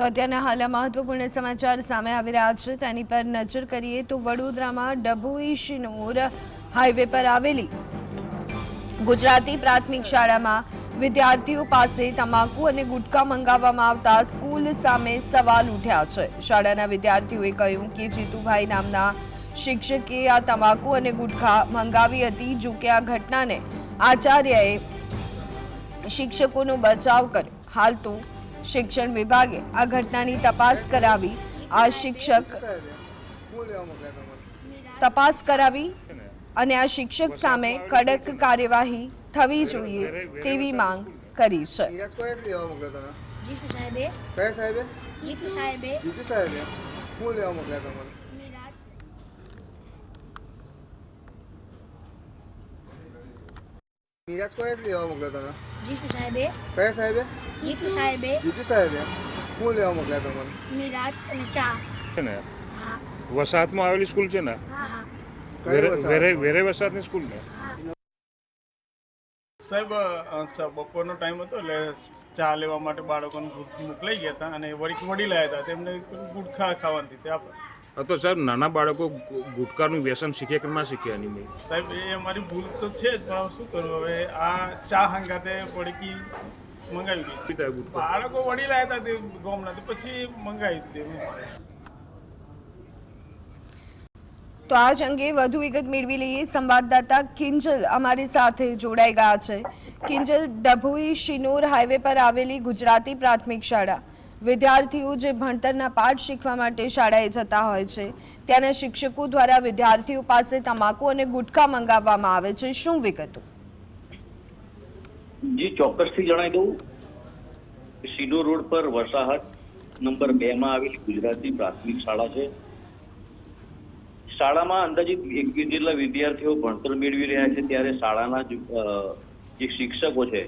તો અત્યારના હાલના મહત્વપૂર્ણ સમાચાર સામે આવી રહ્યા છે તેની પર નજર કરીએ તો વડોદરામાં ડભોઈ શિનોર હાઈવે પર આવેલી ગુજરાતી પ્રાથમિક શાળામાં વિદ્યાર્થીઓ પાસે તમાકુ અને ગુટખા મંગાવવામાં આવતા સ્કૂલ સામે સવાલ ઉઠ્યા છે। શાળાના વિદ્યાર્થીઓએ કહ્યું કે જીતુભાઈ નામના શિક્ષકે આ તમાકુ અને ગુટખા મંગાવી હતી। જો કે આ ઘટનાને આચાર્યએ શિક્ષકોનો બચાવ કર્યો। હાલ તો શિક્ષણ વિભાગે આ ઘટનાની તપાસ કરાવી આ શિક્ષક સામે કડક કાર્યવાહી થવી જોઈએ તેવી માંગ કરી છે। नीरज को लेवा मोकल्या था जीतू साहेबे कया साहेबे जीतू साहेबे હું લેવા મોકલ્યા હતા મને મીરાજ અને ચા છે ને હા વસાહતમાં આવેલી સ્કૂલ છે ને હા હા વેરે વસાહતની સ્કૂલ ને સાહેબ બપોરનો ટાઈમ હતો એટલે ચા લેવા માટે બાળકોને મોકલાઈ ગયા હતા અને વડી લાવ્યા હતા તેમને ગુટખા ખાવાની હતી તો સાહેબ નાના બાળકો ગુટખાનું વ્યસન શીખે કે ના શીખે એની મેં સાહેબ એ અમારી ભૂલ તો છે જ પણ શું કરું હવે આ ચા હંગાતે પડીકી મંગાવી દીધી બાળકો વડી લાવ્યા હતા તે ગોમના પછી મંગાવી દીધી। તો આજ અંગે વધુ વિગત મેળવી લઈએ। સંવાદદાતા કિંજલ અમારી સાથે જોડાઈ ગયા છે। કિંજલ, ડભોઈ શિનોર હાઈવે પર આવેલી ગુજરાતી પ્રાથમિક શાળા વિદ્યાર્થીઓ જે ભણતરના પાઠ શીખવા માટે શાળાએ જતા હોય છે ત્યાંના શિક્ષકો દ્વારા વિદ્યાર્થીઓ પાસે તમાકુ અને ગુટખા મંગાવવામાં આવે છે, શું વિગતો? જી ચોક્કસથી જણાવી દઉં, શિનોર રોડ પર વસાહત નંબર 2 માં આવેલી ગુજરાતી પ્રાથમિક શાળા છે। શાળામાં અંદાજિત 21 જેટલા વિદ્યાર્થીઓ ભણતર મેળવી રહ્યા છે ત્યારે શાળાના જે શિક્ષકો છે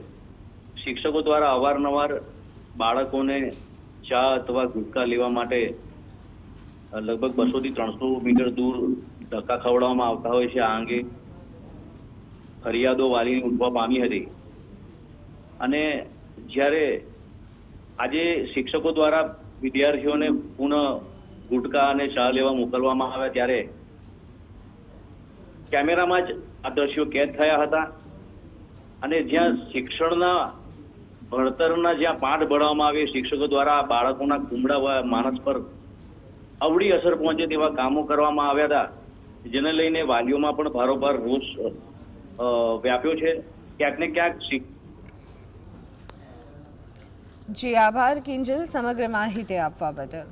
શિક્ષકો દ્વારા અવારનવાર બાળકોને ચા અથવા ગુટખા લેવા માટે લગભગ 200 થી 300 મીટર દૂર ધક્કા ખવડાવવામાં આવતા હોય છે। આ અંગે ફરિયાદો વાલીની ઉઠવા પામી હતી અને જ્યારે આજે શિક્ષકો દ્વારા વિદ્યાર્થીઓને પુનઃ ગુટખા અને ચા લેવા મોકલવામાં આવ્યા ત્યારે કેમેરામાં જ આ દ્રશ્યો કેદ થયા હતા અને જ્યાં શિક્ષણના ભણતરના જ્યાં પાઠ ભણવામાં આવે શિક્ષકો દ્વારા બાળકોના કુમળા માનસ પર અવળી અસર પહોંચે તેવા કામો કરવામાં આવ્યા હતા, જેને લઈને વાલીઓમાં પણ ભારોભાર રોષ વ્યાપ્યો છે। ક્યાંક ને ક્યાંક જી આભાર કિંજલ સમગ્ર માહિતી આપવા બદલ।